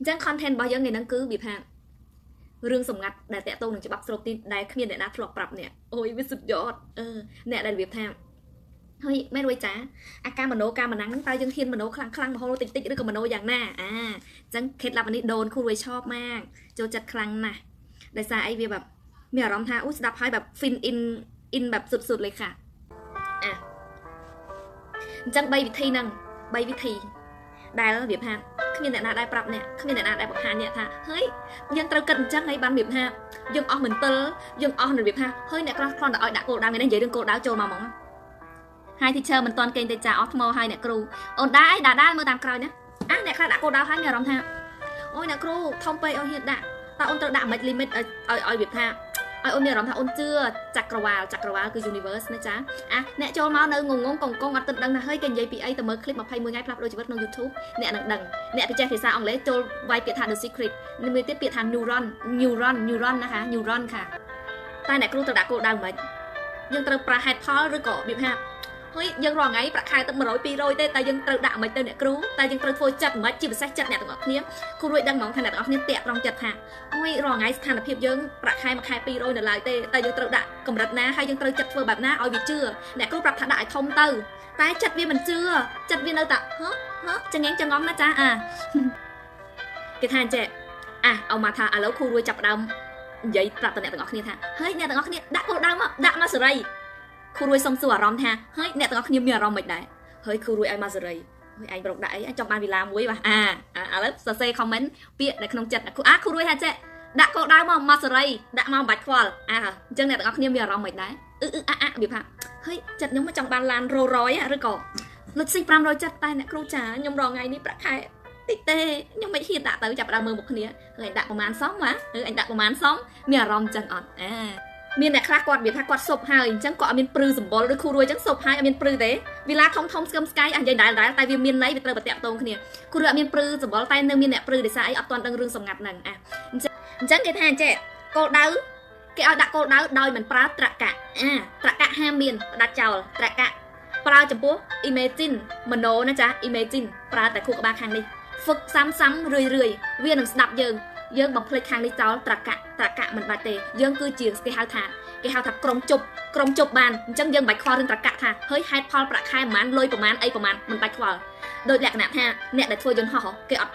ចឹង content របស់យើងថ្ងៃហ្នឹងគឺវាថារឿងសម្ងាត់ដែលតាក់ទងនឹងច្បាប់ស្រូបទីដែលគ្មានអ្នកណាធ្លាប់ប្រាប់អ្នកអូយវាសុទ្ធយត់អ្នកដែលរបៀបថាហើយមែនរួយចាអាការមโนការមណាំងហ្នឹងតើយើងហ៊ានមโนខ្លាំងមហោតិចឬក៏មโนយ៉ាងណាចឹងខេតឡាប់នេះដូនគូរួយឈប់មកចូលចិត្តខ្លាំងណាស់ដោយសារអីវាแบบមានអារម្មណ៍ថាអូស្ដាប់ហើយแบบ fin in แบบสุดๆเลยค่ะអញ្ចឹង3វិធីហ្នឹង3វិធីដែលរបៀបថាគ្មានអ្នកណាដែលប្រាប់អ្នកគ្មានអ្នកណាដែលបង្ហាញអ្នកថាហេយើងត្រូវគិតអញ្ចឹងហើយបានរបៀបថាយើងអស់មន្ទិលយើងអស់របៀបថាហេអ្នកខ្លះគ្រាន់តែឲ្យដាក់គោលដៅថ្ងៃនេះនិយាយរឿងគោលដៅចូលមកហ្មងហើយ teacher មិនទាន់គេទៅចាអស់ថ្មហើយអ្នកគ្រូអូនដែរដាមើលតាមក្រោយណាអ្នកខ្លះដាក់គោលដៅហើយមានអារម្មណ៍ថាអូយអ្នកគ្រូធំពេកឲ្យហ៊ានដាក់តើអូនត្រូវដាក់មិន limit ឲ្យរបៀបថាឲ្យអូនមានអារម្មណ៍ថាអូនជឿចក្រវាលគឺ universe ណាចាអ្នកចូលមកនៅងងកងអត់ដឹងថាហើយគេនិយាយពីអីទៅមើល clip 21ថ្ងៃផ្លាស់ប្ដូរជីវិតក្នុង YouTube អ្នកនឹងដឹងអ្នកពិចេះភាសាអង់គ្លេសចូលវាយពាក្យថា the secret មួយទៀតពាក្យថា neuron นะคะ neuron ค่ะតែអ្នកគ្រូត្រូវដាក់គោលដៅមិនយើងត្រូវប្រើហេតុផលឬក៏របៀបថាហើយយើងរងថ្ងៃប្រាក់ខែទៅ100 200ទេតែយើងត្រូវដាក់មិនទៅអ្នកគ្រូតែយើងត្រូវធ្វើចិត្តមិនជាពិសេសចិត្តអ្នកទាំងអស់គ្នាគ្រូរួយដឹងហ្មងថាអ្នកទាំងអស់គ្នាតាក់ត្រង់ចិត្តថាអូយរងថ្ងៃស្ថានភាពយើងប្រាក់ខែមួយខែ200នៅឡើយទេតែយើងត្រូវដាក់កម្រិតណាហើយយើងត្រូវចិត្តធ្វើបែបណាឲ្យវាជឿអ្នកគ្រូប្រាប់ថាដាក់ឲ្យធំទៅតែចិត្តវាមិនជឿចិត្តវានៅតែចង្អេងចង្អងណាចាគេថាអញ្ចឹងเอามาថាឥឡូវគ្រូរួយចាប់ដើមនិយាយប្រាប់តអ្នកទាំងអស់គ្នាថាហើយអ្នកទាំងអស់គ្នាដាក់គោលដៅមកដាក់មកសេរីគ្រូរួយសុំសួរអារម្មណ៍ថាហើយអ្នកទាំងអស់គ្នាមានអារម្មណ៍មិនដែរហើយគ្រូរួយឲ្យមកសេរីហើយឯងប្រកដាក់អីចង់បានវិឡាមួយបាទឥឡូវសរសេរ comment ពាក្យនៅក្នុងចិត្តគ្រូរួយថាចេះដាក់គោលដៅមកសេរីដាក់មកមិនបាច់ខ្វល់អញ្ចឹងអ្នកទាំងអស់គ្នាមានអារម្មណ៍មិនដែរវាថាហើយចិត្តខ្ញុំចង់បានឡានរ៉100ឬក៏លុតស៊ី500ចិត្តតែអ្នកគ្រូចាខ្ញុំរងថ្ងៃនេះប្រាក់ខែតិចទេខ្ញុំមិនហ៊ានដាក់ទៅចាប់ដើមមើលមុខគ្នាហើយដាក់ប្រហែលសមអញដាក់ប្រហែលសមមានអារម្មណ៍ចឹងអត់មានអ្នកខ្លះគាត់និយាយថាគាត់សុបហើយអញ្ចឹងគាត់អត់មានព្រឺសម្បុរដូចគ្រូរួយអញ្ចឹងសុបហើយអត់មានព្រឺទេវិឡាធំស្គឹមស្កាយនិយាយដែរតែវាមានន័យវាត្រូវប្រតាក់តងគ្នាគ្រូរួយអត់មានព្រឺសម្បុរតែនៅមានអ្នកព្រឺដោយសារអីអត់ទាន់ដឹងរឿងសម្ងាត់ហ្នឹងអញ្ចឹងគេថាអញ្ចេះគោលដៅគេឲ្យដាក់គោលដៅដោយមិនប្រើត្រកៈត្រកៈហាមមានផ្ដាច់ចោលត្រកៈប្រើចំពោះ imagine មโนណាចា imagine ប្រើតែខួរក្បាលខាងនេះហ្វឹកសាំរឿយវានឹងស្ដាប់យើងបំភ្លេចខាងនេះចោលត្រកៈមិនបាច់ទេយើងគឺជាគេហៅថាក្រុមជប់បានអញ្ចឹងយើងមិនបាច់ខ្វល់រឿងត្រកៈថាហើយហេតុផលប្រាក់ខែប្រហែលលុយប្រហែលអីប្រហែលមិនបាច់ខ្វល់ដោយលក្ខណៈថាអ្នកដែលធ្វើយន្តហោះគេអត់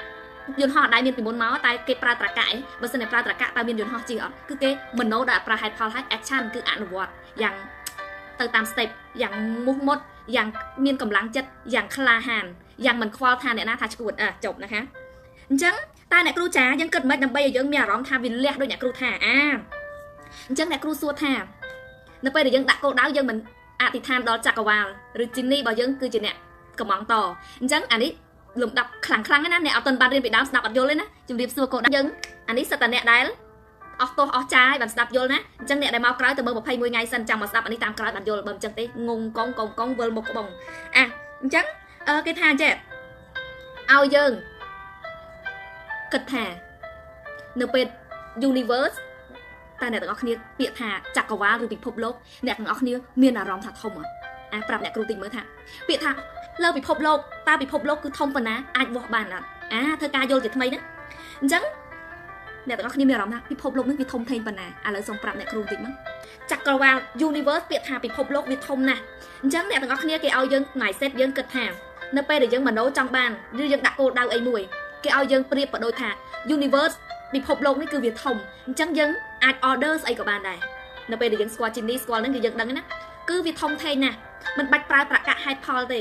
យន្តហោះដែលមានពីមុនមកតែគេប្រើត្រកៈឯងបើសិនតែប្រើត្រកៈតើមានយន្តហោះជាអត់គឺគេមโนដែលប្រើហេតុផលហើយ action គឺអនុវត្តយ៉ាងទៅតាម step យ៉ាងមុះមុតយ៉ាងមានកម្លាំងចិត្តយ៉ាងក្លាហានយ៉ាងមិនខ្វល់ថាអ្នកណាថាឈួតចប់นะคะអញ្ចឹងតែអ្នកគ្រូចាយើងគិតមិនដើម្បីឲ្យយើងមានអារម្មណ៍ថាវាលះដោយអ្នកគ្រូថាអញ្ចឹងអ្នកគ្រូសួរថានៅពេលដែលយើងដាក់គោលដៅយើងមិនអធិដ្ឋានដល់ចក្រវាលឬជីនីរបស់យើងគឺជាអ្នកកំងតអញ្ចឹងអានេះលំដាប់ខ្លាំងណាស់អ្នកអត់ទាន់បានរៀនពីដើមស្ដាប់អត់យល់ទេណាជំរាបសួរគោលដៅយើងអានេះសិតតែអ្នកដែលអស់ទោសអស់ចាយបានស្ដាប់យល់ណាអញ្ចឹងអ្នកដែលមកក្រោយទៅមើល21ថ្ងៃសិនចាំមកស្ដាប់អានេះតាមក្រោយបានយល់បើមិនអញ្ចឹងទេងងកងវិលមុខក្បងអញ្ចឹងគេថាអញ្ចឹងឲ្យយើងគិតថានៅពេល universe តែអ្នកទាំងអស់គ្នាពាក្យថាចក្រវាលឬពិភពលោកអ្នកទាំងអស់គ្នាមានអារម្មណ៍ថាធំប្រាប់អ្នកគ្រូតិចមើលថាពាក្យថាលើពិភពលោកតើពិភពលោកគឺធំប៉ុណ្ណាអាចវាស់បានអត់ធ្វើការយល់ជាថ្មីណាអញ្ចឹងអ្នកទាំងអស់គ្នាមានអារម្មណ៍ថាពិភពលោកនេះវាធំធេងប៉ុណ្ណាឥឡូវសូមប្រាប់អ្នកគ្រូតិចមកចក្រវាល universe ពាក្យថាពិភពលោកវាធំណាស់អញ្ចឹងអ្នកទាំងអស់គ្នាគេឲ្យយើង mindset យើងគិតថានៅពេលដែលយើងមโนចង់បានឬយើងដាក់គោលដៅអីមួយគេឲ្យយើងប្រៀបបដូចថា universe ពិភពលោកនេះគឺវាធំអញ្ចឹងយើងអាច order ស្អីក៏បានដែរនៅពេលដែលយើងស្គាល់ Genie ស្គាល់ហ្នឹងគឺយើងដឹងណាគឺវាធំធេងណាស់មិនបាច់ប្រើត្រកៈហេតុផលទេ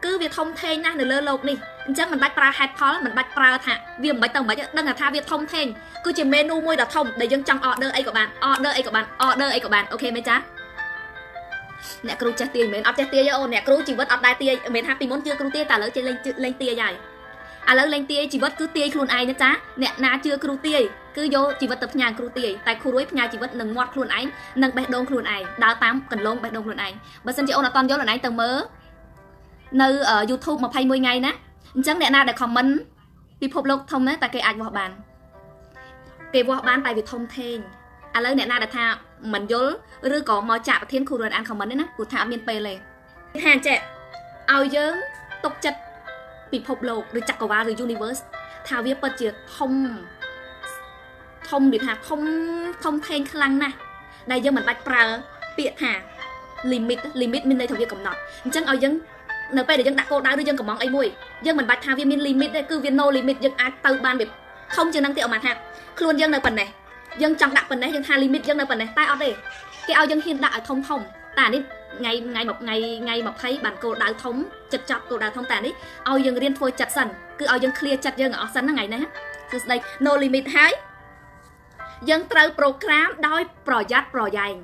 គឺវាធំធេងណាស់នៅលើโลกនេះអញ្ចឹងមិនបាច់ប្រើហេតុផលមិនបាច់ប្រើថាវាមិនបាច់ទៅមិនបាច់ដឹងថាវាធំធេងគឺជា menu មួយដ៏ធំដែលយើងចង់ order អីក៏បាន order អីក៏បានអូខេមែនចាអ្នកគ្រូចេះទាយមិនមែនអត់ចេះទាយទេអូនអ្នកគ្រូជីវិតអត់ដែរទាយមិនមែនថាពីមុនជឿគ្រូទាយតែឥឡូវចេះលេងទាយហើយឥឡូវលេងទាយជីវិតគឺទាយខ្លួនឯងណាចាអ្នកណាជឿគ្រូទាយគឺយកជីវិតទៅផ្ញើគ្រូទាយតែគ្រូរួយផ្ញើជីវិតនឹងមាត់ខ្លួនឯងនឹងបេះដូងខ្លួនឯងដើរតាមកន្លងបេះដូងខ្លួនឯងបើសិនជាអូនអត់តន់យល់អូនឯងទៅមើលនៅ YouTube 21ថ្ងៃណាអញ្ចឹងអ្នកណាដែល comment ពិភពលោកធំណាតែគេអាចវាស់បានតែវាធំធេងឥឡូវអ្នកណាដែលថាមិនយល់ឬក៏មកចាក់ប្រធានគ្រូរួយអាន comment ទេណាព្រោះថាអត់មានពេលទេថាអញ្ចឹងឲ្យយើងទុកចិត្តពិភពលោកឬចក្រវាលឬ universe ថាវាពិតជាធំវាថាធំធេងខ្លាំងណាស់ដែលយើងមិនបាច់ប្រើពាក្យថា limit មានន័យថាវាកំណត់អញ្ចឹងឲ្យយើងនៅពេលដែលយើងដាក់គោលដៅឬយើងកំងអីមួយយើងមិនបាច់ថាវាមាន limit ទេគឺវា no limit យើងអាចទៅបានវាធំជាងនឹងទៀតអមថាខ្លួនយើងនៅប៉ុណ្ណេះយើងចង់ដាក់ប៉ុណ្ណេះយើងថា limit យើងនៅប៉ុណ្ណេះតែអត់ទេគេឲ្យយើងហ៊ានដាក់ឲ្យធំតែនេះថ្ងៃ20បានគោលដៅធំចិត្តចាប់គោលដៅធំតែនេះឲ្យយើងរៀនធ្វើចិត្តសិនគឺឲ្យយើង clear ចិត្តយើងអស់សិនហ្នឹងថ្ងៃនេះសួស្ដី no limit ហើយយើងត្រូវ program ដោយប្រយ័ត្នប្រយែង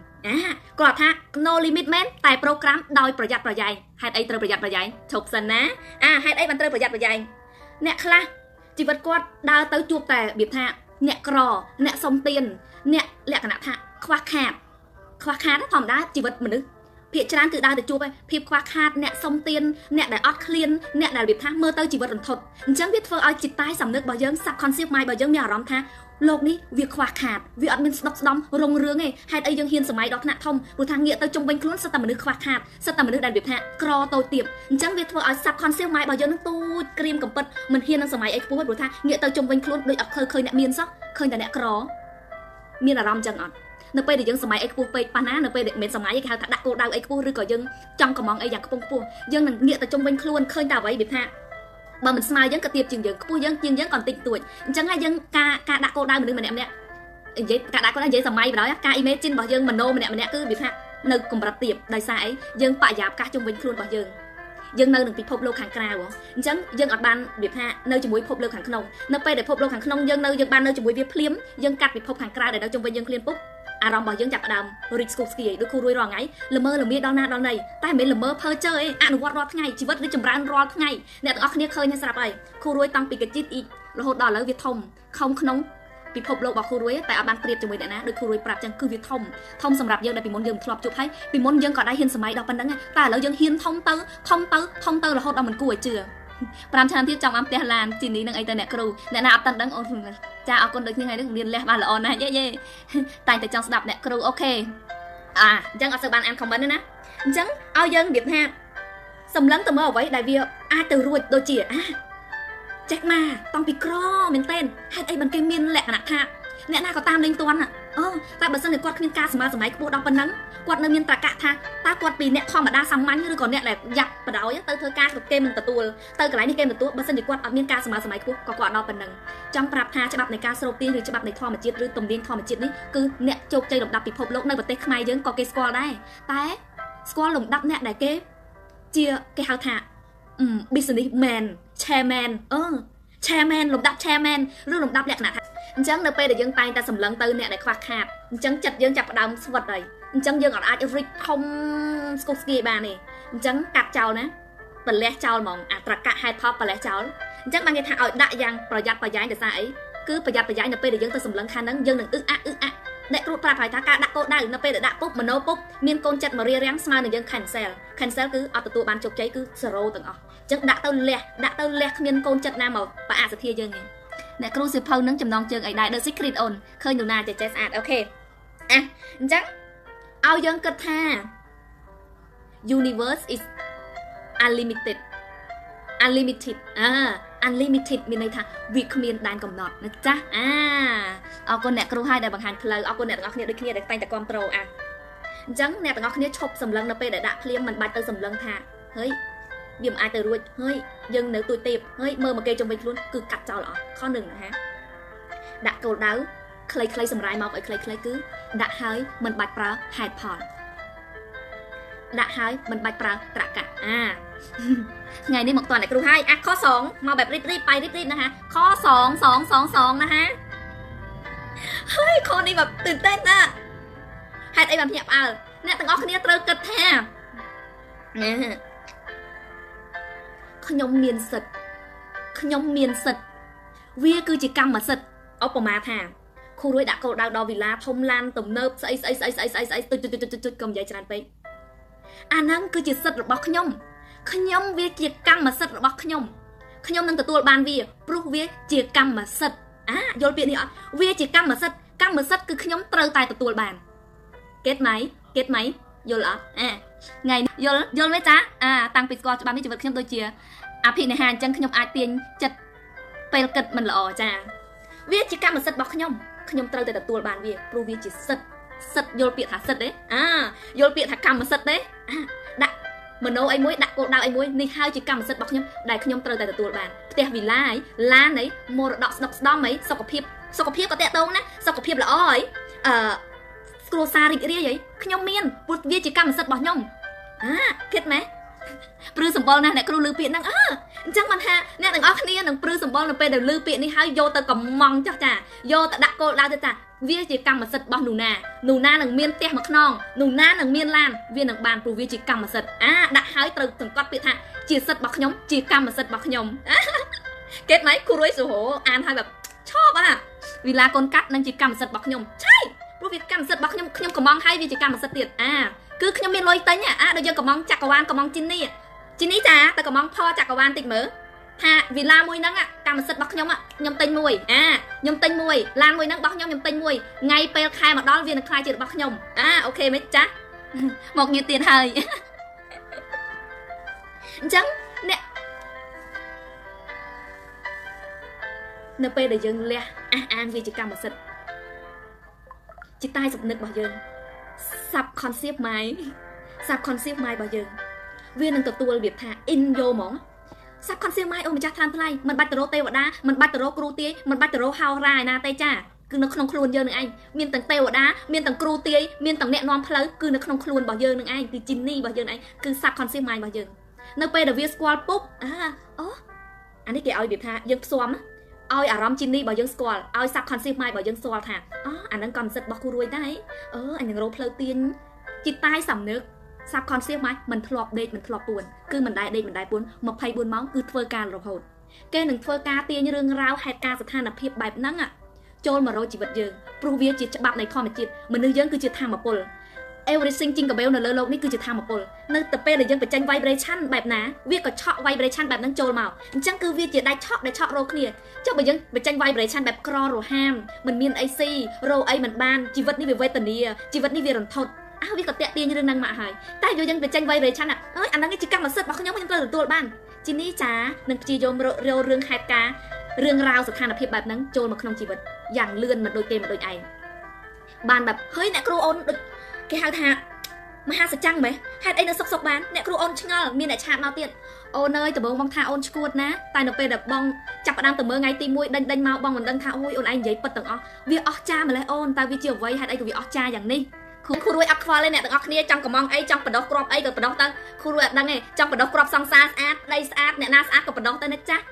គាត់ថា no limit មែនតែ program ដោយប្រយ័ត្នប្រយែងហេតុអីត្រូវប្រយ័ត្នប្រយែងឈប់សិនណាហេតុអីបានត្រូវប្រយ័ត្នប្រយែងអ្នកខ្លះជីវិតគាត់ដើរទៅជួបតែរបៀបថាអ្នកក្រអ្នកសុំទានអ្នកលក្ខណៈថាខ្វះខាតធម្មតាជីវិតមនុស្សភាគច្រើនគឺដើរទៅជួបឯភាពខ្វះខាតអ្នកសុំទានអ្នកដែលអត់ឃ្លានអ្នកដែលរបៀបថាមើលទៅជីវិតរន្ធត់អញ្ចឹងវាធ្វើឲ្យចិត្តតែសំណឹករបស់យើង subconscious mind របស់យើងមានអារម្មណ៍ថាលោកនេះវាខ្វះខាតវាអត់មានស្ដុកស្ដំរុងរឿងទេហេតុអីយើងហ៊ានសម័យដល់ថ្នាក់ធំព្រោះថាងាកទៅជុំវិញខ្លួនសិតតែមនុស្សខ្វះខាតសិតតែមនុស្សដែលរបៀបថាក្រតូចទាបអញ្ចឹងវាធ្វើឲ្យ subconscious mind របស់យើងនឹងទូចក្រៀមកំពិតមិនហ៊ាននឹងសម័យអីខ្ពស់ព្រោះថាងាកទៅជុំវិញខ្លួនដូចអត់ឃើញអ្នកមានសោះឃើញតែអ្នកក្រមានអារម្មណ៍អញ្ចឹងអត់នៅពេលដែលយើងសម័យអីខ្ពស់ពេកប៉ះណានៅពេលដែលមានសម័យគេហៅថាដាក់គោលដៅអីខ្ពស់ឬក៏យើងចង់កំងអីយ៉ាងខ្ពង់ខ្ពស់យើងនឹងងាកទៅជុំវិញខ្លួនឃើញតែអ្វីវាថាបើមិនស្មើយើងក៏ទៀបជាងយើងខ្ពស់យើងជាងយើងក៏តិចតួចអញ្ចឹងហើយយើងការដាក់គោលដៅមនុស្សម្នាក់និយាយការដាក់គោលដៅនិយាយសម័យបណ្ដោយការ imagine របស់យើងមโนម្នាក់គឺវាថានៅកម្រិតទៀបដោយសារអីយើងបរិយាកាសជុំវិញខ្លួនរបស់យើងនៅនឹងពិភពលោកខាងក្រៅអញ្ចឹងយើងអត់បានវាថានៅជាមួយពិភពលោកខាងក្នុងនៅពេលដែលពិភពលោកខាងក្នុងយើងបាននៅជាមួយវាភ្លាមយើងកាត់ពិភពខាងក្រៅដែលនៅជុំវិញយើងភ្លាមปุ๊បអារម្មណ៍របស់យើងចាប់ផ្ដើម rich school ski ដូចគ្រូរួយរាល់ថ្ងៃល្មើល្មាដល់ណាដល់ណីតែមិនមែនល្មើភើចើអីអនុវត្តរាល់ថ្ងៃជីវិតវាចម្រើនរាល់ថ្ងៃអ្នកទាំងអស់គ្នាឃើញហើយស្រាប់ហើយគ្រូរួយតាំងពីកជីតអ៊ីរហូតដល់ឥឡូវវាធំខំក្នុងពិភពលោករបស់គ្រូរួយតែអត់បានប្រៀបជាមួយអ្នកណាដូចគ្រូរួយប្រាប់ចឹងគឺវាធំសម្រាប់យើងដែលពីមុនយើងធ្លាប់ជួបហើយពីមុនយើងក៏ដែរហ៊ានសម័យដល់ប៉ុណ្្នឹងតែឥឡូវយើងហ៊ានធំទៅរហូតដល់មិនគួរឲ្យជឿ5ឆ្នាំទៀតចង់បានផ្ទះឡានជីនីនឹងអីទៅអ្នកគ្រូអ្នកណាអត់ដឹងអូនចាអរគុណដូចគ្នាថ្ងៃនេះរៀនលះបានល្អណាស់យេតែតែចង់ស្ដាប់អ្នកគ្រូអូខេអញ្ចឹងអត់សូវបានអាន comment ទេណាអញ្ចឹងឲ្យយើងនិយាយថាសម្លឹងទៅមើលអ្វីដែលវាអាចទៅរួចដូចជាចេះមកតាំងពីក្រមែនតើហេតុអីបានគេមានលក្ខណៈថាអ្នកណាក៏តាមលេងតន់តែបើសិនជាគាត់គ្មានការសម័យខ្ពស់ដល់ប៉ុណ្ណឹងគាត់នៅមានត្រកៈថាតើគាត់ពីអ្នកធម្មតាសាមញ្ញឬក៏អ្នកដែលយ៉ាប់បដ ாய் ទៅធ្វើការគេមិនទទួលទៅកន្លែងនេះគេមិនទទួលបើសិនជាគាត់អត់មានការសម័យខ្ពស់ក៏គាត់ដល់ប៉ុណ្ណឹងចង់ប្រាប់ថាច្បាប់នៃការស្រូបទានឬច្បាប់នៃធម្មជាតិឬទំនៀមធម្មជាតិនេះគឺអ្នកជោគជ័យលំដាប់ពិភពលោកនៅប្រទេសខ្មែរយើងក៏គេស្គាល់ដែរតែស្គាល់លំដាប់អ្នកដែលគេជាគេហៅថា businessman chairman chairman លំដាប់ chairman ឬលំដាប់លក្ខណៈថាអញ្ចឹងនៅពេលដែលយើងតែងតែសម្លឹងទៅអ្នកដែលខ្វះខាតអញ្ចឹងចិត្តយើងចាប់ផ្ដើមស្វិតហើយអញ្ចឹងយើងអាចរិចធំស្គប់ស្គីបានទេអញ្ចឹងកាត់ចោលណាប្រលះចោលហ្មងអាត្រកៈហេតុផលប្រលះចោលអញ្ចឹងបានគេថាឲ្យដាក់យ៉ាងប្រយ័ត្នប្រយែងដោយសារអីគឺប្រយ័ត្នប្រយែងនៅពេលដែលយើងទៅសម្លឹងខាងហ្នឹងយើងនឹងអ្នកគ្រូប្រាប់ហើយថាការដាក់គោលដៅនៅពេលដែលដាក់ពុបមโนពុបមានកូនចិត្តមករៀបរៀងស្មើនឹងយើង cancel គឺអត់ទទួលបានជោគជ័យគឺ 0 ទាំងអស់អញ្ចឹងដាក់ទៅលះគ្មានកូនចិត្តណាមកប្រអាសធាយើងទេអ្នកគ្រូសិភៅនឹងចំណងជើងអីដែរ The Secret អូនឃើញនរណាចេះស្អាតអូខេអញ្ចឹងឲ្យយើងគិតថា universe is unlimited unlimited មានន័យថាវាគ្មានដែនកំណត់ណាចាអរគុណអ្នកគ្រូហើយដែលបង្ហាញផ្លូវអរគុណអ្នកទាំងអស់គ្នាដូចគ្នាដែលតែងតែគ្រប់ត្រូលអញ្ចឹងអ្នកទាំងអស់គ្នាឈប់សម្លឹងនៅពេលដែលដាក់ភ្លាមមិនបាច់ទៅសម្លឹងថាហើយវាមិនអាចទៅរួចហើយយើងនៅទួយទៀបហើយមើលមកគេជុំវិញខ្លួនគឺកាត់ចោលអស់ខុសនឹងណាដាក់គោលដៅខ្លីៗសម្រាយមកឲ្យខ្លីៗគឺដាក់ហើយមិនបាច់ប្រើហេតុផលដាក់ហើយមិនបាច់ប្រើត្រកៈថ្ងៃនេះមកតអ្នកគ្រូហើយខ2មកបែបរីបណាហ៎ខ2ណាហ៎ហើយខនេះแบบตื่นเต้นណាហេតុអីបានភ្ញាក់ផ្អើលអ្នកទាំងអស់គ្នាត្រូវគិតថាខ្ញុំមានសិទ្ធវាគឺជាកម្មសិទ្ធិឧបមាថាគ្រូរួយដាក់គោលដៅដល់វិឡាធំឡានទំនើបស្អីទុចកុំនិយាយច្រើនពេកអាហ្នឹងគឺជាសិទ្ធិរបស់ខ្ញុំវាជាកម្មសិទ្ធិរបស់ខ្ញុំនឹងទទួលបានវាព្រោះវាជាកម្មសិទ្ធិយល់ពាក្យនេះអត់វាជាកម្មសិទ្ធិគឺខ្ញុំត្រូវតែទទួលបានគិតไหมយល់អត់ថ្ងៃយល់មែនចាតាំងពីស្គាល់ច្បាប់នេះជីវិតខ្ញុំដូចជាអភិនិហាអញ្ចឹងខ្ញុំអាចទាញចិត្ត ពេលគិតមិនល្អចាវាជាកម្មសិទ្ធិរបស់ខ្ញុំត្រូវតែទទួលបានវាព្រោះវាជាសិទ្ធិយល់ពាក្យថាសិទ្ធិទេយល់ពាក្យថាកម្មសិទ្ធិទេដាក់មโนអីមួយដាក់គោលដៅអីមួយនេះហើយជាកម្មសិទ្ធិរបស់ខ្ញុំដែលខ្ញុំត្រូវតែទទួលបានផ្ទះវិឡាយឡានអីមរតកស្ដុកស្ដំអីសុខភាពក៏តាក់ទងណាសុខភាពល្អអីគ្រួសាររីករាយអីខ្ញុំមានព្រោះវាជាកម្មសិទ្ធិរបស់ខ្ញុំគិតម៉េចព្រឺសម្បល់ណាអ្នកគ្រូលឺពាក្យហ្នឹងអញ្ចឹងបានថាអ្នកទាំងអស់គ្នានឹងព្រឺសម្បល់នៅពេលដែលលឺពាក្យនេះហើយយកទៅកំងចាស់ចាយកទៅដាក់គោលដៅទៅថាវាជាកម្មសិទ្ធិរបស់នូណានឹងមានផ្ទះមួយខ្នងនូណានឹងមានឡានវានឹងបានព្រោះវាជាកម្មសិទ្ធិដាក់ហើយត្រូវសង្កត់ពាក្យថាជាសិទ្ធិរបស់ខ្ញុំជាកម្មសិទ្ធិរបស់ខ្ញុំគិតម៉េចគ្រូរួយសុហោអានហើយแบบឈប់វិឡាកូនកាត់នឹងជាកម្មសិទ្ធិរបស់ខ្ញុំឆៃព្រោះវាកម្មសិទ្ធិរបស់ខ្ញុំកំងហើយវាជាកម្មសិទ្ធិទៀតគឺខ្ញុំមានលុយទិញដូចយើងកំងចក្រវាលកំងជីនេះចាតែកំងផលចក្រវាលតិចមើលថាវិឡាមួយហ្នឹងកម្មសិទ្ធិរបស់ខ្ញុំទិញមួយខ្ញុំទិញមួយឡានមួយហ្នឹងរបស់ខ្ញុំទិញមួយថ្ងៃពេលខែមកដល់វានឹងខ្លាយជារបស់ខ្ញុំអូខេមិចចាមកងារទៀតហើយអញ្ចឹងអ្នកនៅពេលដែលយើងលះអានវាជាកម្មសិទ្ធិจิตใต้สำนึกរបស់យើង subconscious mind របស់យើងវានឹងទទួលវាថា in យកហ្មង subconscious mind អូម្ចាស់ឋានថ្លៃមិនបាច់ទៅរកទេវតាមិនបាច់ទៅរកគ្រូទាយមិនបាច់ទៅរកហោរាឯណាទេចាគឺនៅក្នុងខ្លួនយើងនឹងឯងមានទាំងទេវតាមានទាំងគ្រូទាយមានទាំងអ្នកនាំផ្លូវគឺនៅក្នុងខ្លួនរបស់យើងនឹងឯងគឺជីនីរបស់យើងឯងគឺ subconscious mind របស់យើងនៅពេលដែលវាស្គាល់ពុបអានេះគេឲ្យវាថាយើងផ្សំឲ្យអារម្មណ៍ជីនីរបស់យើងស្គាល់ឲ្យ subconscious mind របស់យើងស្គាល់ថាអានឹងកម្មសិទ្ធិរបស់គ្រូរួយដែរអញនឹងរកផ្លូវទាញจิตใต้สำนึก subconscious mind មិនធ្លាប់ដេកមិនធ្លាប់ពួនគឺមិនដែលដេកមិនដែលពួន24ម៉ោងគឺធ្វើការរហូតគេនឹងធ្វើការទាញរឿងរ៉ាវហេតុការណ៍ស្ថានភាពបែបហ្នឹងចូលមករកជីវិតយើងព្រោះវាជាច្បាប់នៃធម្មជាតិមនុស្សយើងគឺជាធម្មពល everything ជីងកាបេលនៅលើโลกនេះគឺជាធម្មពលនៅតែពេលដែលយើងបញ្ចេញ vibration បែបណាវាក៏ឆក់ vibration បែបហ្នឹងចូលមកអញ្ចឹងគឺវាជាដាច់ឆក់ដែលឆក់រកគ្នាចុះបើយើងបញ្ចេញ vibration បែបក្ររហាមមិនមានអីស៊ីរកអីមិនបានជីវិតនេះវាវេទនាជីវិតនេះវារន្ធត់វាក៏តាក់ទាញរឿងហ្នឹងមកហើយតែយើងបញ្ចេញ vibration អាហ្នឹងជាកម្មសិទ្ធិរបស់ខ្ញុំត្រូវទទួលបានជីនេះចានឹងព្យាយាមរករឿងហេតុការណ៍រឿងរ៉ាវស្ថានភាពបែបហ្នឹងចូលមកក្នុងជីវិតយ៉ាងលឿនមិនដូចទេមិនដូចឯងបានแบบเฮ้ยអ្នកគ្រូអូនដូចគេហៅថាមហាសច្ចាំងម៉េះហេតុអីនៅសុកបានអ្នកគ្រូអូនឆ្ងល់មានអ្នកឆាតមកទៀតអូនអើយដំបងបងថាអូនឈួតណាតែនៅពេលដែលបងចាប់ផ្ដើមទៅមើលថ្ងៃទី1ដេញមកបងមិនដឹងថាអូយអូនឯងនិយាយពិតទាំងអស់វាអស់ចាម្លេះអូនតែវាជាអ្វីហេតុអីក៏វាអស់ចាយ៉ាងនេះគ្រូរួយអត់ខ្វល់ទេអ្នកទាំងអស់គ្នាចង់កំងអីចង់បដោះក្របអីក៏បដោះទៅគ្រូរួយអត់ដឹងទេចង់បដោះក្របសង្សារស្អាតដីស្អាតអ្នកណាស្អាតក៏បដោះទៅណាចាស់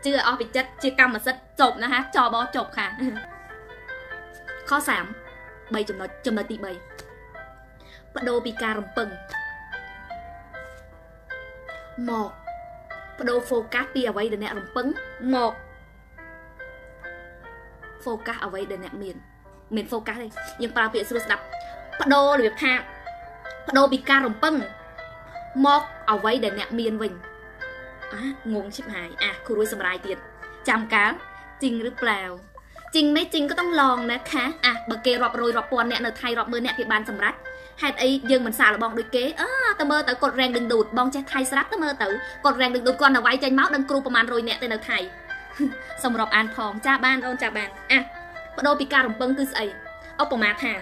ជឿអស់ពីចិត្តជាកម្មសិទ្ធិចប់ណាចបចប់ខាខ3 ចំណុចទី3បដូរពីការរំពឹងមកបដូរ focus ពីអ្វីដែលអ្នករំពឹងមក focus អ្វីដែលអ្នកមាន focus ទេយើងប្រើពាក្យស្រួលស្ដាប់បដូររបៀបថាបដូរពីការរំពឹងមកអ្វីដែលអ្នកមានវិញងងชิบหายគ្រូរួយសម្រាយទៀតចាំកាលจริงหรือเปล่าจริงไม่จริงก็ต้องลองนะคะបើគេរាប់រយរាប់ពាន់អ្នកនៅថៃរាប់ម៉ឺនអ្នកគេបានសម្រេចហេតុអីយើងមិនសាកល្បងដូចគេតើមើលទៅកดแรงดึงดูดបងចេះថៃស្រាប់តើមើលទៅកดแรงดึงดูดគាត់ទៅវាយចេញមកដឹងគ្រូប្រមាណ100អ្នកទៅនៅថៃសម្រាប់អានផងចាបានអូនចាបានបដូរពីការរំពឹងគឺស្អីឧបមាថា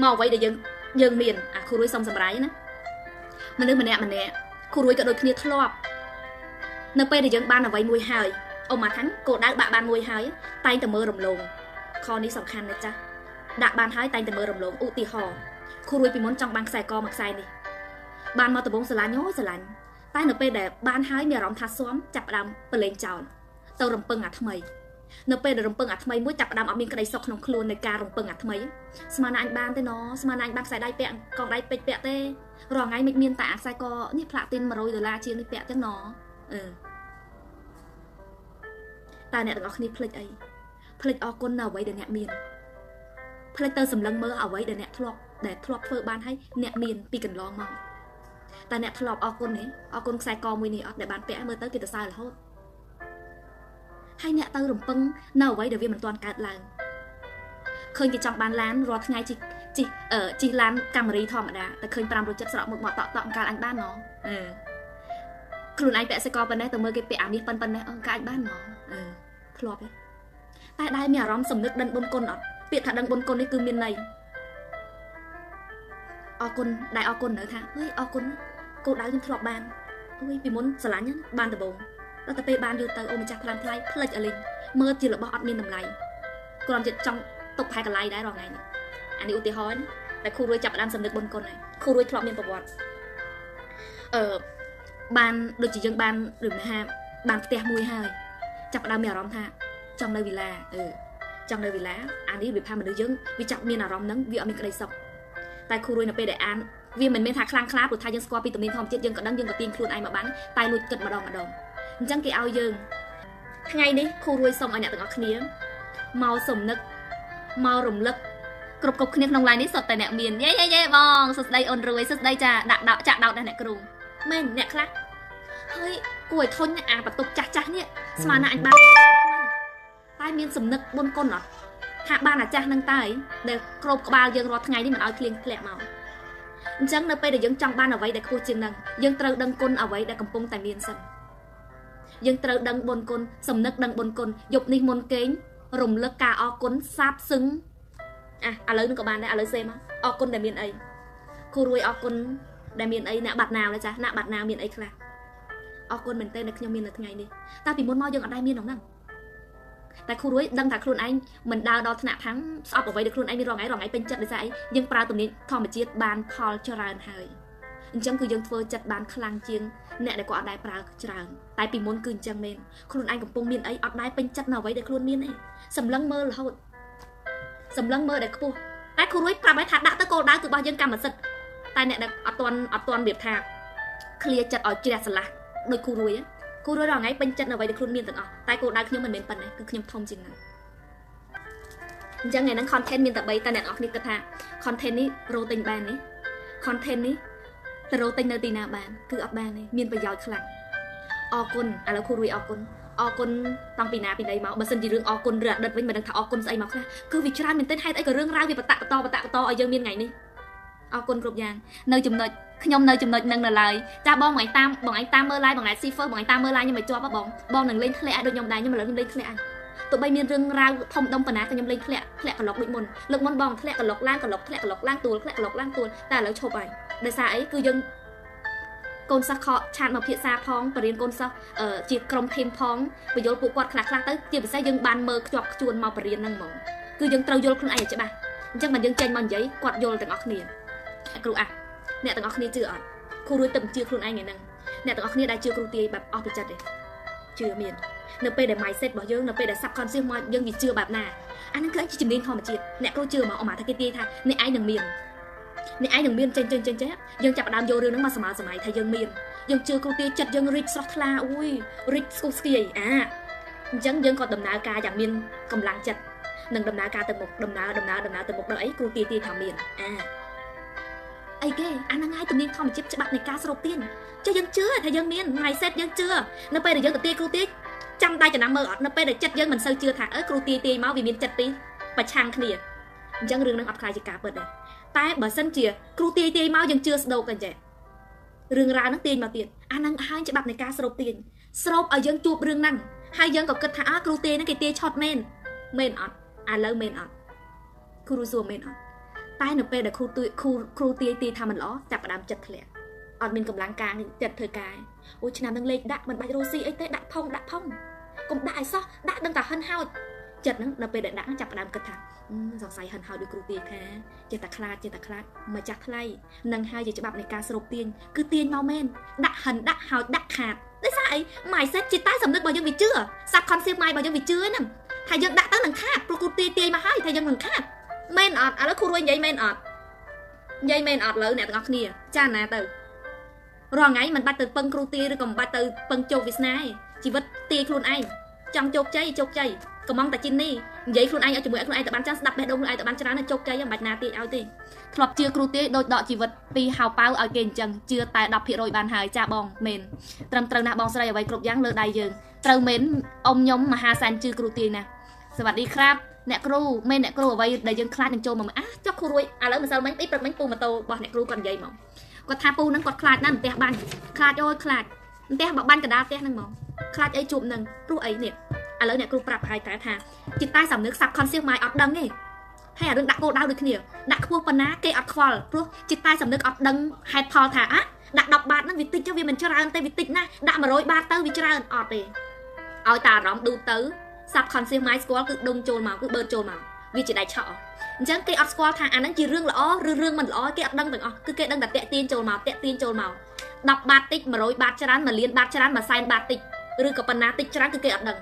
មកអ្វីដែលយើងមានគ្រូរួយសុំសម្រាយណាមនុស្សម្នាក់គ្រូរួយក៏ដូចគ្នាធ្លាប់នៅពេលដែលយើងបានអ្វីមួយហើយអូមកថាគោលដៅបាក់បានមួយហើយតែងតែមើលរំលងខនេះសំខាន់ណាស់ចាស់ដាក់បានហើយតែងតែមើលរំលងឧទាហរណ៍គ្រូរួយពីមុនចង់បានខ្សែកមួយខ្សែនេះបានមកដំបងស្រឡាញ់ស្រឡាញ់តែនៅពេលដែលបានហើយមានអារម្មណ៍ថាស៊ាំចាប់ផ្ដើមប្រឡែងចោលទៅរំពឹងអាថ្មីនៅពេលដែលរំពឹងអាថ្មីមួយចាប់ផ្ដើមអត់មានក្តីសុខក្នុងខ្លួននៃការរំពឹងអាថ្មីស្មានអញបានទេណស្មានអញបានខ្សែដៃពាក់កងដៃពេជ្រពាក់ទេរងថ្ងៃមិនមានតែអាខ្សែកនេះផ្លាទីន$100ជាងនេះពាក់ចឹងណតែអ្នកទាំងអស់គ្នាភ្លេចអីភ្លេចអរគុណនៅអ្វីដែលអ្នកមានភ្លេចទៅសម្លឹងមើលអ្វីដែលអ្នកធ្លាប់ធ្វើបានហើយអ្នកមានពីកន្លងមកតែអ្នកធ្លាប់អរគុណទេអរគុណខ្សែកមួយនេះអត់ដែលបានពាក់មើលទៅគេទៅសើររហូតហើយអ្នកទៅរំពឹងនៅអ្វីដែលវាមិនទាន់កើតឡើងឃើញគេចង់បានឡានរាល់ថ្ងៃជិះឡានកាមេរីធម្មតាតែឃើញ570ស្រក់មុខមកតក់អង្ការអញបានណខ្លួនឯងពាក់ខ្សែកប៉ុណ្ណេះទៅមើលគេពាក់អាមាសប៉ុណ្ណេះអង្ការអញបានណ ធ្លាប់ទេតែដែរមានអារម្មណ៍សំនឹកដឹងបុណ្យកុនអត់ពាក្យថាដឹងបុណ្យកុននេះគឺមានន័យអរគុណដែរអរគុណនៅថាហេអរគុណគោលដៅខ្ញុំធ្លាប់បានអុយពីមុនស្រឡាញ់បានដំបងដល់តែពេលបានយូរទៅអូម្ចាស់ខ្លាំងថ្លៃផ្លិចអលីងមើលជារបស់អត់មានតម្លៃគ្រាន់តែចង់ទុកផែកន្លែងដែររាល់ថ្ងៃនេះអានេះឧទាហរណ៍តែគ្រូរួយចាប់ផ្ដើមសំនឹកបុណ្យកុនហើយគ្រូរួយធ្លាប់មានប្រវត្តិបានដូចជាយើងបានឬមហាបានផ្ទះមួយហើយចាប់ផ្ដើមមានអារម្មណ៍ថាចង់នៅវិឡាចង់នៅវិឡាអានេះវាផាមនុស្សយើងវាចាប់មានអារម្មណ៍ហ្នឹងវាអត់មានក្តីសុខតែគ្រូរួយនៅពេលដែលអានវាមិនមែនថាខ្លាំងខ្លាព្រោះថាយើងស្គាល់ពីទំនៀមធម្មជាតិយើងក៏ដឹងយើងក៏ទាញខ្លួនឯងមកបានតែលួចគិតម្ដងអញ្ចឹងគេឲ្យយើងថ្ងៃនេះគ្រូរួយសូមឲ្យអ្នកទាំងអស់គ្នាមកសំនឹកមករំលឹកគ្រប់គ្នាក្នុង line នេះសុទ្ធតែអ្នកមានយេបងសួស្ដីអូនរួយសួស្ដីចាដាក់ចាក់ដោតដែរអ្នកគ្រូមែនអ្នកខ្លះហើយគួរឲ្យធុញអាបន្ទប់ចាស់នេះស្មានណាអញបានតែមានសំនឹកបុណ្យកុនអត់ថាបានអាចាស់នឹងតើដែលគ្របក្បាលយើងរាល់ថ្ងៃនេះមិនឲ្យឃ្លៀងធ្លាក់មកអញ្ចឹងនៅពេលដែលយើងចង់បានអ្វីដែលខ្ពស់ជាងនឹងយើងត្រូវដឹងគុណអ្វីដែលកំពុងតែមានសិនយើងត្រូវដឹងបុណ្យគុណសំនឹកដឹងបុណ្យគុណយប់នេះមុនគេងរំលឹកការអរគុណសាបซึ้ងឥឡូវនឹងក៏បានដែរឥឡូវសេមកអរគុណដែលមានអីគ្រូរួយអរគុណដែលមានអីអ្នកបាត់ណាវណាចាអ្នកបាត់ណាវមានអីខ្លះអរគុណមែនទែនដែលខ្ញុំមាននៅថ្ងៃនេះតែពីមុនមកយើងអត់ដែរមានក្នុងហ្នឹងតែគ្រូរួយដឹងថាខ្លួនឯងមិនដើរដល់ថ្នាក់ថាស្អប់អ្វីដែលខ្លួនឯងមានរងថ្ងៃពេញចិត្តដោយសារអីយើងប្រើទំនៀមធម្មជាតិបានផលច្រើនហើយអញ្ចឹងគឺយើងធ្វើចិត្តបានខ្លាំងជាងអ្នកដែលគាត់អត់ដែរប្រើច្រើនតែពីមុនគឺអញ្ចឹងមែនខ្លួនឯងកំពុងមានអីអត់ដែរពេញចិត្តនៅអ្វីដែលខ្លួនមានឯងសម្លឹងមើលរហូតសម្លឹងមើលដែលខ្ពស់តែគ្រូរួយប្រាប់ឲ្យថាដាក់ទៅគោលដៅគឺរបស់យើងកម្មសិទ្ធិតែអ្នកដែលអត់ទាន់រៀបថាឃ្លាចិត្តឲ្យជ្រះស្រឡះដោយគ្រូរួយរាល់ថ្ងៃពេញចិត្តនៅអ្វីដែលខ្លួនមានទាំងអស់តែគោលដៅខ្ញុំមិនមែនប៉ុណ្ណេះគឺខ្ញុំធំជាងហ្នឹងអញ្ចឹងថ្ងៃហ្នឹង content មានតែ3តែអ្នកនរគ្នាគិតថា content នេះរកទិញបានទេ content នេះទៅរកទិញនៅទីណាបានគឺអត់បានទេមានប្រយោជន៍ខ្លាំងអរគុណឥឡូវគ្រូរួយអរគុណតាំងពីណាពីណីមកបើសិនជារឿងអរគុណឬអតីតវិញមិនដឹងថាអរគុណស្អីមកខ្លះគឺវាច្រើនមែនទែនហេតុអីក៏រឿងរ៉ាវវាបន្តឲ្យយើងមានថ្ងៃនេះអរគុណគ្រប់យ៉ាងនៅចំណុចខ្ញុំនៅចំណុចនឹងនៅឡើយចាបងឯងតាមមើល live បងឯង Cipher បងឯងតាមមើល live ខ្ញុំមិនជាប់បងនឹងលេងធ្លាក់ឲ្យដូចខ្ញុំដែរខ្ញុំឥឡូវខ្ញុំលេងធ្លាក់ហើយទោះបីមានរឿងរ៉ាវធំដុំប៉ុណ្ណាក៏ខ្ញុំលេងធ្លាក់កន្លុកដូចមុនលើកមុនបងធ្លាក់កន្លុកឡើងកន្លុកធ្លាក់កន្លុកឡើងទួលធ្លាក់កន្លុកឡើងទួលតែឥឡូវឈប់ហើយដោយសារអីគឺយើងកូនសិស្សខកឆាតមកភាសាផងបរៀនកូនសិស្សជាក្រុមធីមផងបញ្យល់ពួកគាត់ខ្លះទៅជាពិសេសយើងបានមើលខ្ជាប់ខ្ជួនមកបរៀនហ្នឹងហ្មងគឺយើងត្រូវយល់ខ្លួនឯងឲ្យច្បាស់អញ្ចឹងមិនយើងចេញមកនិយាយគាត់យល់ទាំងអស់គ្នាគ្រូអ្នកទាំងអស់គ្នាជឿអត់គ្រូរួយទៅជឿខ្លួនឯងហ្នឹងអ្នកទាំងអស់គ្នាដែលជឿគ្រូទាយបែបអស់ពីចិត្តទេជឿមាននៅពេលដែល mindset របស់យើងនៅពេលដែល subconscious មកយើងវាជឿបែបណាអាហ្នឹងគឺជាជំនាញធម្មជាតិអ្នកគ្រូជឿមកអមថាគេទាយថាអ្នកឯងនឹងមានចេញយើងចាប់ផ្ដើមយករឿងហ្នឹងមកសម័យថាយើងមានយើងជឿគ្រូទាយចិត្តយើងរីកស្រស់ថ្លាអូយរីកស្គូស្គីអញ្ចឹងយើងក៏ដំណើរការយ៉ាងមានកម្លាំងចិត្តនឹងដំណើរការទៅមុខដំណើរទៅមុខដល់អីគ្រូទាយថាមានអីគេអាហ្នឹងហើយទំនៀមធម្មជាតិច្បាប់នៃការស្រូបទានចុះយើងជឿថាយើងមាន mindset យើងជឿនៅពេលដែលយើងទៅទាយគ្រូទាយចាំដៃចំណាំមើលអត់នៅពេលដែលចិត្តយើងមិនសូវជឿថាគ្រូទាយមកវាមានចិត្តពីរប្រឆាំងគ្នាអញ្ចឹងរឿងហ្នឹងអត់ខ្លាចជាការពិតទេតែបើសិនជាគ្រូទាយមកយើងជឿស្ដោកអញ្ចឹងរឿងរ៉ាវហ្នឹងទាញមកទៀតអាហ្នឹងហើយច្បាប់នៃការស្រូបទាញស្រូបឲ្យយើងជួបរឿងហ្នឹងហើយយើងក៏គិតថាគ្រូទាយហ្នឹងគេទាយឆត់មែនអត់ឥឡូវមែនអត់គ្រូសួរមែនអត់តែនៅពេលដែលគ្រូទាយថាមិនល្អចាប់ផ្ដើមចិត្តធ្លាក់អត់មានកម្លាំងការចិត្តធ្វើការអូឆ្នាំនឹងលេខដាក់មិនបាច់រស់ស៊ីអីទេដាក់ផងកុំដាក់ឲ្យសោះដាក់ដឹងតែហិនហោចចិត្តហ្នឹងនៅពេលដែលដាក់ចាប់ផ្ដើមគិតថាសង្ស័យហិនហោចដូចគ្រូទាយថាចេះតែខ្លាចមកចាស់ថ្លៃនឹងហើយជាច្បាប់នៃការស្រូបទាញគឺទាញមកមែនដាក់ហិនដាក់ហោចដាក់ខាតដោយសារអី mindset ចិត្តតែសំនឹករបស់យើងវាជឿ subconscious mind របស់យើងវាជឿហ្នឹងថាយើងដាក់ទៅនឹងខាតព្រោះគ្រូទាយមកហើយថាយើងនឹងខាតមែនអត់ឥឡូវគ្រូរួយនិយាយមែនអត់លើអ្នកទាំងអស់គ្នាចាណាទៅរាល់ថ្ងៃមិនបាច់ទៅពឹងគ្រូទាយឬក៏មិនបាច់ទៅពឹងជោគវាសនាទេជីវិតទាយខ្លួនឯងចង់ជោគជ័យកំងតែជីននេះនិយាយខ្លួនឯងឲ្យជាមួយខ្លួនឯងទៅបានច្រើនស្ដាប់បេះដូងខ្លួនឯងទៅបានច្រើនជោគជ័យមិនបាច់ណាទាយឲ្យទេធ្លាប់ជឿគ្រូទាយដូចដកជីវិតពីហៅប៉ៅឲ្យគេអញ្ចឹងជឿតែ 10% បានហើយចាបងមែនត្រឹមត្រូវណាស់បងស្រីអ្វីគ្រប់យ៉ាងលើដៃយើងត្រូវមែនអ៊ំខ្ញុំមហាសានជឿគ្រូទាយណាសวัสดีครับអ្នកគ្រូមែនអ្នកគ្រូអ្វីដែលយើងខ្លាចនឹងចូលមកចុះគ្រូរួយឥឡូវម្សិលមិញព្រឹកមិញពូម៉ូតូរបស់អ្នកគ្រូគាត់និយាយមកគាត់ថាពូហ្នឹងគាត់ខ្លាចណាស់ផ្ទះបាញ់ខ្លាចអូយខ្លាចផ្ទះបាញ់កណ្ដាលផ្ទះហ្នឹងហ្មងខ្លាចអីជួបនឹងព្រោះអីនេះឥ ឥឡូវអ្នកគ្រូប្រាប់ឲ្យតែថាចិត្តតែសំនឹក subconscious mind អត់ដឹងទេហើយអារឿងដាក់គោលដៅដូចគ្នាដាក់ខ្ពស់ប៉ុណ្ណាគេអត់ខ្វល់ព្រោះចិត្តតែសំនឹកអត់ដឹងហេតុផលថាដាក់10បាតហ្នឹងវាតិចចុះវាមិនច្រើនទេវាតិចណាស់ដាក់100បាតទៅវាច្រើនអត់ទេឲ្យតែអារម្មណ៍ឌូទៅ subconscious mind ស្គាល់គឺដុំចូលមកគឺបឺតចូលមកវាជាដៃឆក់អញ្ចឹងគេអត់ស្គាល់ថាអាហ្នឹងជារឿងល្អឬរឿងមិនល្អគេអត់ដឹងទាំងអស់គឺគេដឹងតែតាក់ទាញចូលមក10បាតតិច100បាតច្រើន1លានបាតច្រើន1សែនបាតតិចឬក៏ប៉ុណ្ណាតិចច្រើនគឺគេអត់ដឹង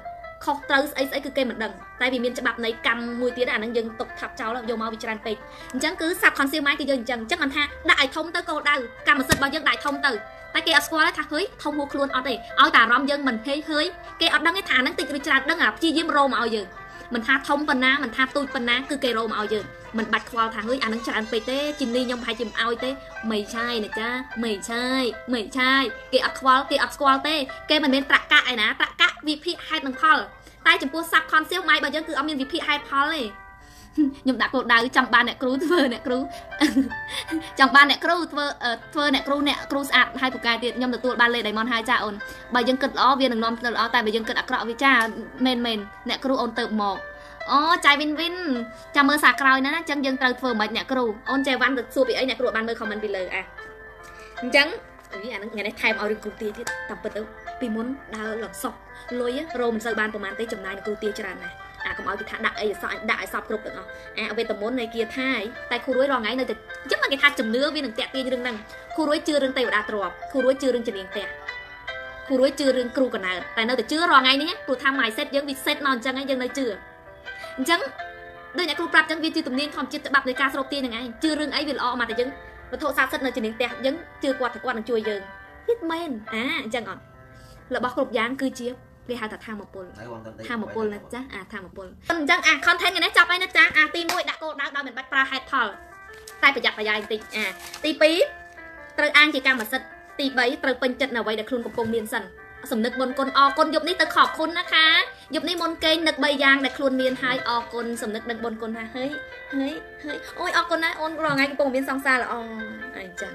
ខុសត្រូវស្អីគឺគេមិនដឹងតែវាមានច្បាប់នៃកម្មមួយទៀតអាហ្នឹងយើងຕົកថាប់ចោលយកមកវាច្រើនពេកអញ្ចឹងគឺ subconscious mind គឺយើងអញ្ចឹងមិនថាដាក់ឲ្យធំទៅគោលដៅកម្មសិទ្ធិរបស់យើងដាក់ឲ្យធំទៅតែគេអត់ស្គាល់ថាហុយធំហួសខ្លួនអត់ទេឲ្យតែអារម្មណ៍យើងមិនហេហឺយគេអត់ដឹងទេថាហ្នឹងតិចឬច្រើនដឹងអាព្យាយាមរោមកឲ្យយើងមិនថាធំប៉ុណ្ណាមិនថាទូចប៉ុណ្ណាគឺគេរោមកឲ្យយើងមិនបាច់ខ្វល់ថាហុយអាហ្នឹងច្រើនពេកទេជំនីខ្ញុំប្រហែលជាមិនឲ្យទេមិនឆាយណាចាមិនឆាយគេអត់ខ្វល់គេអត់ស្គាល់ទេគេមិនមានត្រកកៈឯណាត្រកកៈវិភាគហេតុនិងផលតែចំពោះ subconscious mind របស់យើងគឺអត់មានវិភាគហេតុផលទេខ្ញុំដាក់គោលដៅចង់បានអ្នកគ្រូធ្វើអ្នកគ្រូចង់បានអ្នកគ្រូធ្វើអ្នកគ្រូស្អាតហើយពូកែទៀតខ្ញុំទទួលបានលេខ Diamond ហើយចាអូនបើយើងគិតល្អវានឹងនាំទៅល្អតែបើយើងគិតអាក្រក់វាចាមែនអ្នកគ្រូអូនទៅមកអូចៃវិនចាំមើលសាក្រោយណាអញ្ចឹងយើងត្រូវធ្វើមិនអ្នកគ្រូអូនចៃវ៉ាន់ទៅសួរពីអីអ្នកគ្រូបានមើល comment ពីលើអញ្ចឹងអាហ្នឹងថ្ងៃនេះថែមឲ្យរឿងគ្រូទាទៀតតាមពិតទៅពីមុនដើរលកសក់លុយរោមិនសូវបានប្រហែលទេចំណាយនឹងគ្រូទាច្រើនណាស់កុំឲ្យគេថាដាក់អីសក់ដាក់ឲ្យសពគ្រប់ទាំងអស់វេទមន្តនៃគាថាតែគ្រូរួយរាល់ថ្ងៃនៅតែអញ្ចឹងគេថាជំនឿវានឹងតាក់ទាញរឿងហ្នឹងគ្រូរួយជឿរឿងទេវតាទ្របគ្រូរួយជឿរឿងជំនាញផ្ទះគ្រូរួយជឿរឿងគ្រូកណើតតែនៅតែជឿរាល់ថ្ងៃនេះព្រោះថា mindset យើងវា set មកអញ្ចឹងហើយយើងនៅជឿអញ្ចឹងដូចអ្នកគ្រូប្រាប់អញ្ចឹងវាជាទំនៀមធម្មជាតិច្បាប់នៃការស្រូបទានហ្នឹងឯងជឿរឿងអីវាល្អមកតែយើងវត្ថុស័ក្តិសិទ្ធិនៅជំនាញផ្ទះយើងជឿគាត់ថាគាត់នឹងជួយយើងវាមែនអញ្ចឹងអត់របស់គ្រប់យ៉ាងគឺជាគេហៅថាធម្មពលណាចាធម្មពលអញ្ចឹងcontent នេះចប់ហើយណាចាទី1ដាក់គោលដៅដោយមិនបាច់ប្រើហេតុផលតែប្រយ័ត្នប្រយែងបន្តិចទី2ត្រូវអានជាកម្មសិទ្ធិទី3ត្រូវពេញចិត្តនៅអ្វីដែលខ្លួនកំពុងមានសិនសំនឹកមុនគុណអរគុណយប់នេះទៅខอบគុណนะคะយប់នេះមុនគេងនឹក3យ៉ាងដែលខ្លួនមានហើយអរគុណសំនឹកនឹកបុណ្យគុណថាហេអូយអរគុណណាអូនរាល់ថ្ងៃកំពុងមានសង្សារល្អអញ្ចឹង